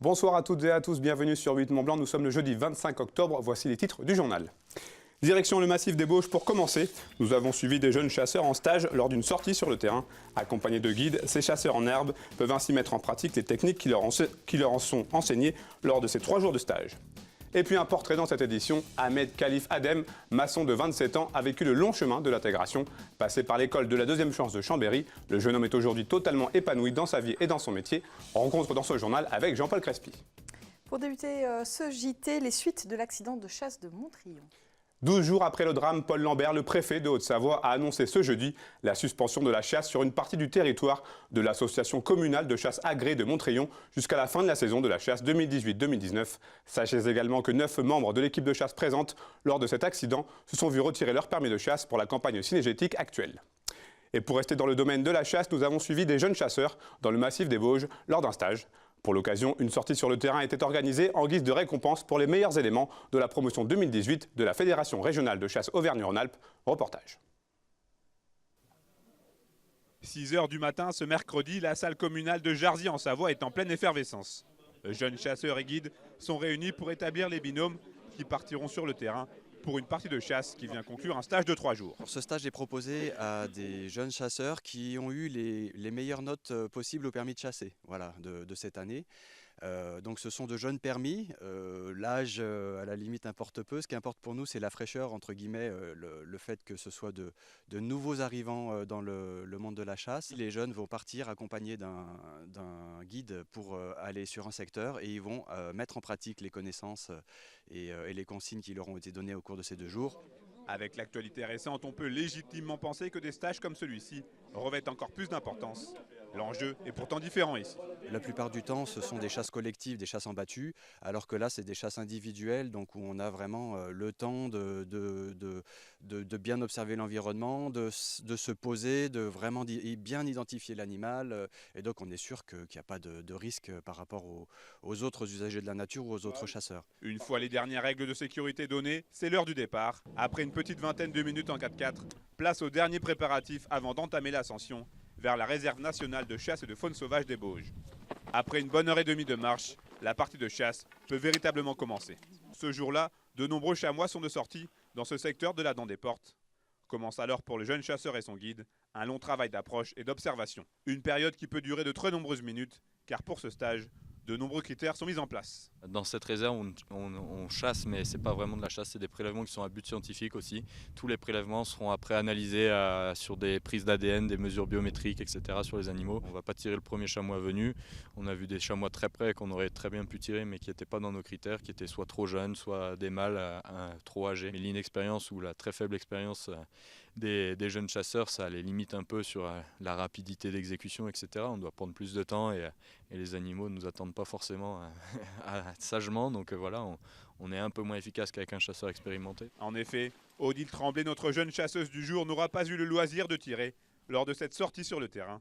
Bonsoir à toutes et à tous, bienvenue sur 8 Mont Blanc. Nous sommes le jeudi 25 octobre, voici les titres du journal. Direction le massif des Bauges pour commencer. Nous avons suivi des jeunes chasseurs en stage lors d'une sortie sur le terrain. Accompagnés de guides, ces chasseurs en herbe peuvent ainsi mettre en pratique les techniques qui leur en sont enseignées lors de ces 3 jours de stage. Et puis un portrait dans cette édition, Ahmed Khalif Adem, maçon de 27 ans, a vécu le long chemin de l'intégration. Passé par l'école de la deuxième chance de Chambéry, le jeune homme est aujourd'hui totalement épanoui dans sa vie et dans son métier. Rencontre dans ce journal avec Jean-Paul Crespi. Pour débuter ce JT, les suites de l'accident de chasse de Montrion. 12 jours après le drame, Paul Lambert, le préfet de Haute-Savoie, a annoncé ce jeudi la suspension de la chasse sur une partie du territoire de l'association communale de chasse agréée de Montrion jusqu'à la fin de la saison de la chasse 2018-2019. Sachez également que 9 membres de l'équipe de chasse présente lors de cet accident se sont vus retirer leur permis de chasse pour la campagne cynégétique actuelle. Et pour rester dans le domaine de la chasse, nous avons suivi des jeunes chasseurs dans le massif des Bauges lors d'un stage. Pour l'occasion, une sortie sur le terrain était organisée en guise de récompense pour les meilleurs éléments de la promotion 2018 de la Fédération régionale de chasse Auvergne-Rhône-Alpes. Reportage. 6 h du matin, ce mercredi, la salle communale de Jarzy en Savoie est en pleine effervescence. Jeunes chasseurs et guides sont réunis pour établir les binômes qui partiront sur le terrain pour une partie de chasse qui vient conclure un stage de 3 jours. Ce stage est proposé à des jeunes chasseurs qui ont eu les meilleures notes possibles au permis de chasser de cette année. Donc ce sont de jeunes permis, l'âge à la limite importe peu, ce qui importe pour nous c'est la fraîcheur entre guillemets, le fait que ce soit de nouveaux arrivants dans le monde de la chasse. Les jeunes vont partir accompagnés d'un guide pour aller sur un secteur et ils vont mettre en pratique les connaissances et les consignes qui leur ont été données au cours de ces 2 jours. Avec l'actualité récente, on peut légitimement penser que des stages comme celui-ci revêtent encore plus d'importance. L'enjeu est pourtant différent ici. La plupart du temps, ce sont des chasses collectives, des chasses en battu, alors que là, c'est des chasses individuelles, donc où on a vraiment le temps de bien observer l'environnement, de se poser, de vraiment bien identifier l'animal, et donc on est sûr qu'il n'y a pas de risque par rapport aux autres usagers de la nature ou aux autres chasseurs. Une fois les dernières règles de sécurité données, c'est l'heure du départ. Après une petite vingtaine de minutes en 4x4, place aux derniers préparatifs avant d'entamer l'ascension vers la réserve nationale de chasse et de faune sauvage des Bauges. Après une bonne heure et demie de marche, la partie de chasse peut véritablement commencer. Ce jour-là, de nombreux chamois sont de sortie dans ce secteur de la Dent des Portes. Commence alors pour le jeune chasseur et son guide un long travail d'approche et d'observation. Une période qui peut durer de très nombreuses minutes, car pour ce stage, de nombreux critères sont mis en place. Dans cette réserve, on chasse, mais ce n'est pas vraiment de la chasse, c'est des prélèvements qui sont à but scientifique aussi. Tous les prélèvements seront après analysés sur des prises d'ADN, des mesures biométriques, etc. sur les animaux. On ne va pas tirer le premier chamois venu. On a vu des chamois très près qu'on aurait très bien pu tirer, mais qui n'étaient pas dans nos critères, qui étaient soit trop jeunes, soit des mâles trop âgés. Mais l'inexpérience ou la très faible expérience des jeunes chasseurs, ça les limite un peu sur la rapidité d'exécution, etc. On doit prendre plus de temps et les animaux ne nous attendent pas forcément sagement. Donc voilà, on est un peu moins efficace qu'avec un chasseur expérimenté. En effet, Odile Tremblay, notre jeune chasseuse du jour, n'aura pas eu le loisir de tirer lors de cette sortie sur le terrain.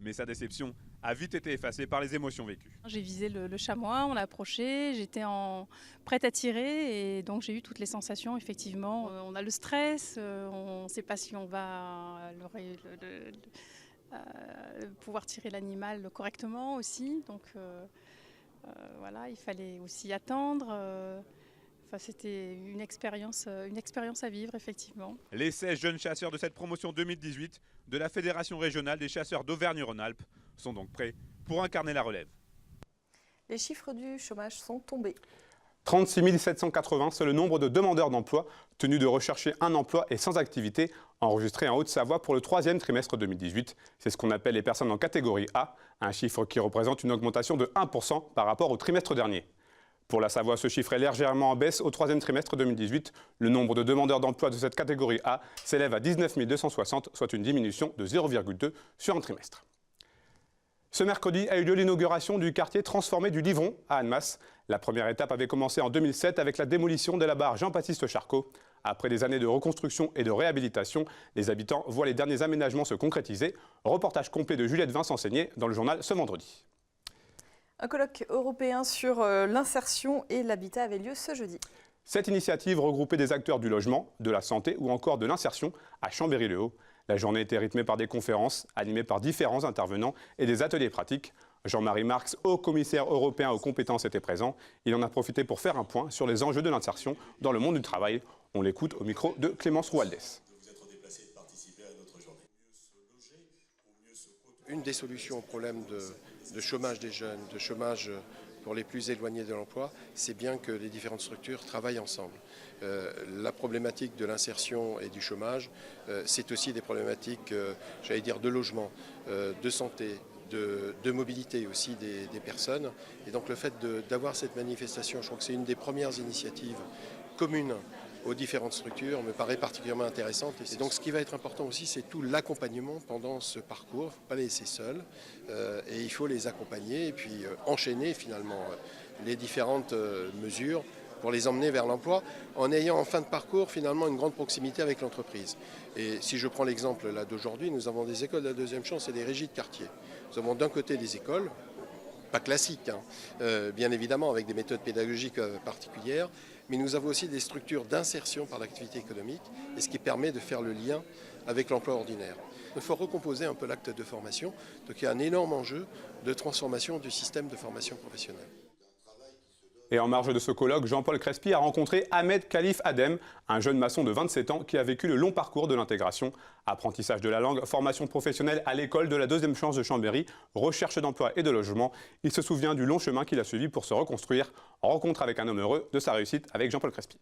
Mais sa déception a vite été effacée par les émotions vécues. J'ai visé le chamois, on l'a approché, j'étais prête à tirer et donc j'ai eu toutes les sensations effectivement. On a le stress, on ne sait pas si on va pouvoir tirer l'animal correctement aussi. Donc voilà, il fallait aussi attendre. C'était une expérience à vivre, effectivement. Les 16 jeunes chasseurs de cette promotion 2018 de la Fédération régionale des chasseurs d'Auvergne-Rhône-Alpes sont donc prêts pour incarner la relève. Les chiffres du chômage sont tombés. 36 780, c'est le nombre de demandeurs d'emploi tenus de rechercher un emploi et sans activité enregistrés en Haute-Savoie pour le 3e trimestre 2018. C'est ce qu'on appelle les personnes en catégorie A, un chiffre qui représente une augmentation de 1% par rapport au trimestre dernier. Pour la Savoie, ce chiffre est légèrement en baisse au 3e trimestre 2018. Le nombre de demandeurs d'emploi de cette catégorie A s'élève à 19 260, soit une diminution de 0,2 sur un trimestre. Ce mercredi a eu lieu l'inauguration du quartier transformé du Livron à Annemasse. La première étape avait commencé en 2007 avec la démolition de la barre Jean-Baptiste Charcot. Après des années de reconstruction et de réhabilitation, les habitants voient les derniers aménagements se concrétiser. Reportage complet de Juliette Vincent-Seigné dans le journal ce vendredi. Un colloque européen sur l'insertion et l'habitat avait lieu ce jeudi. Cette initiative regroupait des acteurs du logement, de la santé ou encore de l'insertion à Chambéry-le-Haut. La journée était rythmée par des conférences animées par différents intervenants et des ateliers pratiques. Jean-Marie Marx, haut commissaire européen aux compétences, était présent. Il en a profité pour faire un point sur les enjeux de l'insertion dans le monde du travail. On l'écoute au micro de Clémence Roualdès. Une des solutions au problème de chômage des jeunes, de chômage pour les plus éloignés de l'emploi, c'est bien que les différentes structures travaillent ensemble. La problématique de l'insertion et du chômage, c'est aussi des problématiques, j'allais dire, de logement, de santé, de mobilité aussi des personnes. Et donc le fait d'avoir cette manifestation, je crois que c'est une des premières initiatives communes aux différentes structures, me paraît particulièrement intéressante. Et donc ce qui va être important aussi, c'est tout l'accompagnement pendant ce parcours. Il ne faut pas les laisser seuls et il faut les accompagner et puis enchaîner finalement les différentes mesures pour les emmener vers l'emploi en ayant en fin de parcours finalement une grande proximité avec l'entreprise. Et si je prends l'exemple là d'aujourd'hui, nous avons des écoles de la deuxième chance et des régies de quartier. Nous avons d'un côté des écoles, pas classiques, bien évidemment avec des méthodes pédagogiques particulières, mais nous avons aussi des structures d'insertion par l'activité économique, et ce qui permet de faire le lien avec l'emploi ordinaire. Il faut recomposer un peu l'acte de formation, donc il y a un énorme enjeu de transformation du système de formation professionnelle. Et en marge de ce colloque, Jean-Paul Crespi a rencontré Ahmed Khalif Adem, un jeune maçon de 27 ans qui a vécu le long parcours de l'intégration. Apprentissage de la langue, formation professionnelle à l'école de la deuxième chance de Chambéry, recherche d'emploi et de logement. Il se souvient du long chemin qu'il a suivi pour se reconstruire. Rencontre avec un homme heureux de sa réussite avec Jean-Paul Crespi.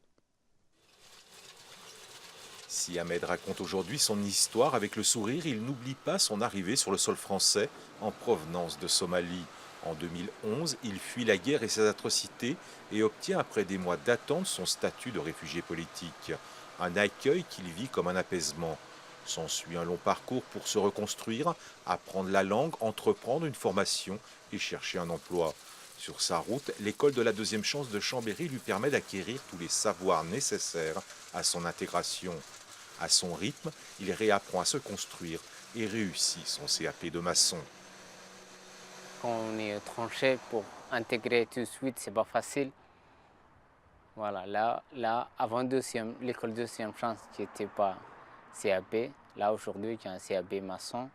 Si Ahmed raconte aujourd'hui son histoire avec le sourire, il n'oublie pas son arrivée sur le sol français en provenance de Somalie. En 2011, il fuit la guerre et ses atrocités et obtient après des mois d'attente son statut de réfugié politique. Un accueil qu'il vit comme un apaisement. S'ensuit un long parcours pour se reconstruire, apprendre la langue, entreprendre une formation et chercher un emploi. Sur sa route, l'école de la deuxième chance de Chambéry lui permet d'acquérir tous les savoirs nécessaires à son intégration. À son rythme, il réapprend à se construire et réussit son CAP de maçon. Quand on est étranger, pour intégrer tout de suite, c'est pas facile. Voilà, là avant l'école deuxième chance, qui n'était pas CAP. Là, aujourd'hui, j'ai un CAP maçon.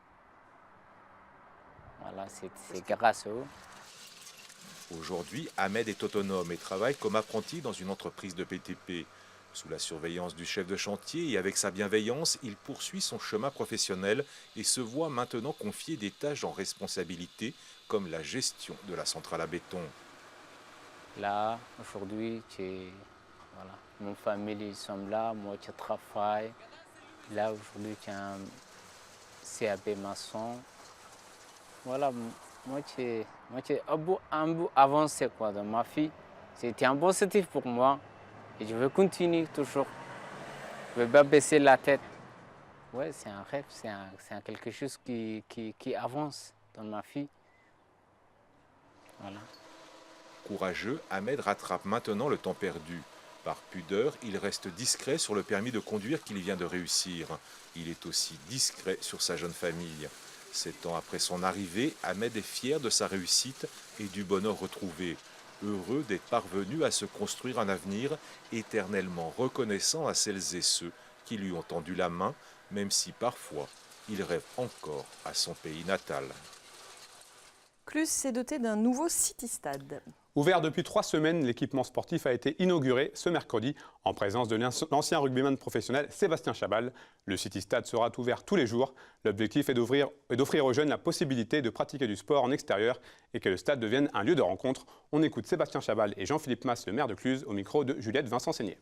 Voilà, c'est grâce à eux. Aujourd'hui, Ahmed est autonome et travaille comme apprenti dans une entreprise de BTP. Sous la surveillance du chef de chantier et avec sa bienveillance, il poursuit son chemin professionnel et se voit maintenant confier des tâches en responsabilité, comme la gestion de la centrale à béton. Là, aujourd'hui, voilà, mon famille, ils sont là, moi je travaille. Là, aujourd'hui, j'ai un CAP maçon. Voilà, moi, j'ai un bout avancé quoi, dans ma vie. C'était un positif pour moi. Et je veux continuer toujours. Je ne veux pas baisser la tête. Ouais, c'est un rêve, c'est quelque chose qui avance dans ma vie. Voilà. Courageux, Ahmed rattrape maintenant le temps perdu. Par pudeur, il reste discret sur le permis de conduire qu'il vient de réussir. Il est aussi discret sur sa jeune famille. 7 ans après son arrivée, Ahmed est fier de sa réussite et du bonheur retrouvé. Heureux d'être parvenu à se construire un avenir, éternellement reconnaissant à celles et ceux qui lui ont tendu la main, même si parfois il rêve encore à son pays natal. Cluses s'est doté d'un nouveau City-Stade. Ouvert depuis 3 semaines, l'équipement sportif a été inauguré ce mercredi en présence de l'ancien rugbyman professionnel Sébastien Chabal. Le City-Stade sera ouvert tous les jours. L'objectif est d'offrir aux jeunes la possibilité de pratiquer du sport en extérieur et que le stade devienne un lieu de rencontre. On écoute Sébastien Chabal et Jean-Philippe Mas, le maire de Cluses, au micro de Juliette Vincent-Seigné.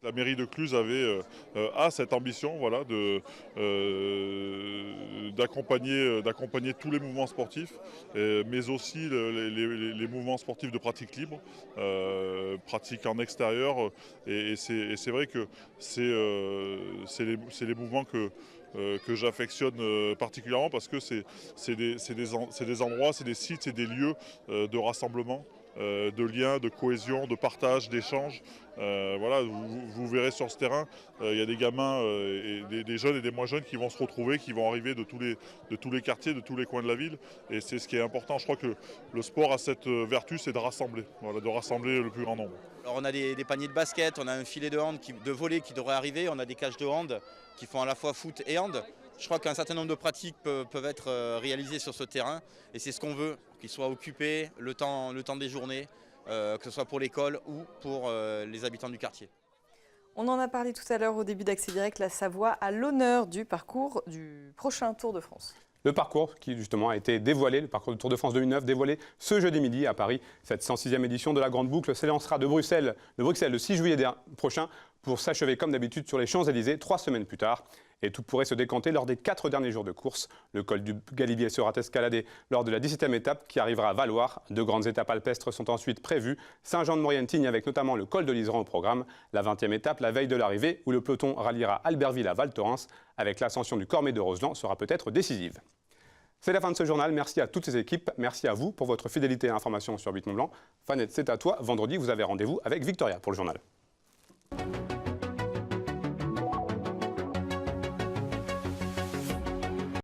La mairie de Cluses a cette ambition voilà, d'accompagner tous les mouvements sportifs, mais aussi les mouvements sportifs de pratique libre, pratique en extérieur. Et c'est vrai que c'est les mouvements que j'affectionne particulièrement parce que c'est des endroits, c'est des sites, c'est des lieux de rassemblement. De liens, de cohésion, de partage, d'échange. Voilà, vous verrez sur ce terrain, il y a des gamins, et des jeunes et des moins jeunes qui vont se retrouver, qui vont arriver de tous les quartiers, de tous les coins de la ville. Et c'est ce qui est important. Je crois que le sport a cette vertu, c'est de rassembler, voilà, de rassembler le plus grand nombre. Alors on a des paniers de basket, on a un filet de volley qui devrait arriver, on a des cages de hand qui font à la fois foot et hand. Je crois qu'un certain nombre de pratiques peuvent être réalisées sur ce terrain et c'est ce qu'on veut, qu'il soit occupé le temps des journées, que ce soit pour l'école ou pour les habitants du quartier. On en a parlé tout à l'heure au début d'Accès Direct, la Savoie à l'honneur du parcours du prochain Tour de France. Le parcours qui justement a été dévoilé, le parcours du Tour de France 2009, dévoilé ce jeudi midi à Paris. Cette 106e édition de la Grande Boucle s'élancera de Bruxelles le 6 juillet prochain pour s'achever comme d'habitude sur les Champs-Élysées 3 semaines plus tard. Et tout pourrait se décanter lors des 4 derniers jours de course. Le col du Galibier sera escaladé lors de la 17e étape qui arrivera à Valloire. 2 grandes étapes alpestres sont ensuite prévues. Saint-Jean-de-Maurienne-Tignes avec notamment le col de l'Iseran au programme. La 20e étape, la veille de l'arrivée, où le peloton ralliera Albertville à Val Thorens avec l'ascension du Cormet de Roseland sera peut-être décisive. C'est la fin de ce journal. Merci à toutes les équipes. Merci à vous pour votre fidélité et information sur 8 Mont Blanc. Fanette, c'est à toi. Vendredi, vous avez rendez-vous avec Victoria pour le journal.